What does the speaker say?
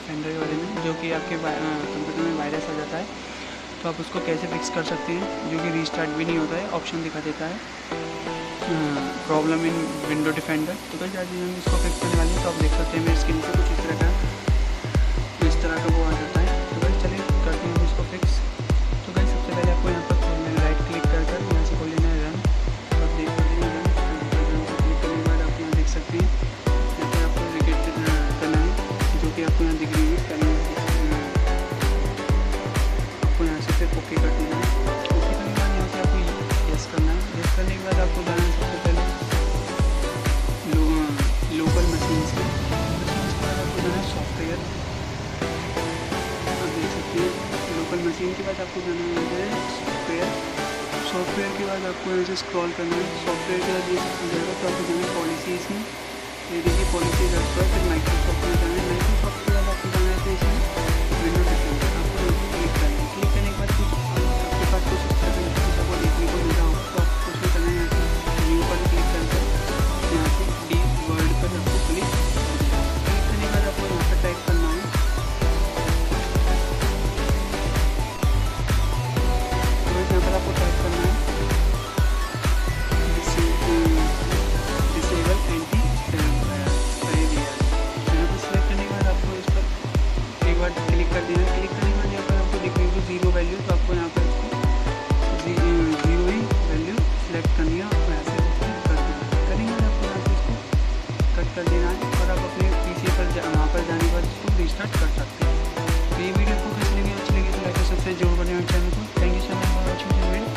Defender के बारे में, जो कि आपके कंप्यूटर में वायरस आ जाता है। तो आप उसको कैसे फिक्स कर सकते हैं, जो कि रीस्टार्ट भी नहीं होता है, ऑप्शन दिखा देता है प्रॉब्लम इन विंडो डिफेंडर। तो गाइस आज हम इसको फिक्स करने वाले हैं। तो आप देख सकते हैं मेरी स्क्रीन पे कुछ इस तरह का वो आ जाता है। तो गाइस चलिए करते हैं इसको फिक्स। तो गाइस सबसे पहले आपको यहाँ पर राइट क्लिक कर यहाँ से खोल लेना है रन। तो आप देख सकते हैं रन क्लिक करने के बाद आप यहाँ देख सकते हैं यहाँ पर आपको रिगेट करना है, जो कि आपको यहाँ दिख रही है। आपको यहाँ से फिर ओके कर देना है। ओके करने के बाद यहाँ से आपको यस करना है। यस करने के बाद आपको जाना है सबसे पहले लोकल मशीन्स के बाद आपको जाना है सॉफ्टवेयर। आप देख सकते हैं लोकल मशीन के बाद आपको जाना है सॉफ्टवेयर के बाद आपको यहाँ से स्क्रॉल करना है। सॉफ्टवेयर के बाद ये जाएगा तो आपको जाना है पॉलिसीज़ में। ये देखिए पॉलिसीज आपको है। फिर माइक्रोसॉफ्ट में जाना है। माइक्रोसॉफ्ट के बाद आपको जाना है तो इसमें विंडो डिफेंडर आपको क्लिक करना है। क्लिक करने के बाद कुछ आपके पास कुछ इस तरह का कुछ आपको देखने को मिल रहा होगा। तो आपको उसमें करना है यहाँ से न्यू पर क्लिक करके यहाँ से डी वर्ड पर आपको क्लिक करने के बाद आपको यहाँ पर टाइप करना है। तो यहाँ पर आपको टाइप करना है डिसेबल एंटी स्पाईवेयर। यहाँ पर सिलेक्ट करने के बाद आपको इस पर एक बार क्लिक कर देना है। क्लिक करने के बाद यहाँ पर आपको दिखेगी 0 वैल्यू। तो आपको यहाँ पर इसको 0 ही वैल्यू सिलेक्ट करनी है और ऐसे कर देना है। करने के बाद आपको यहाँ से इसको कट कर देना है और आप अपने पीसी पर वहाँ पर जाने के बाद इसको रीस्टार्ट कर सकते हैं। तो ये वीडियो आपको कैसी लगी, अच्छी लगी तो लाइक और सब्सक्राइब जरूर करें चैनल को। Thank you so much for watching this video.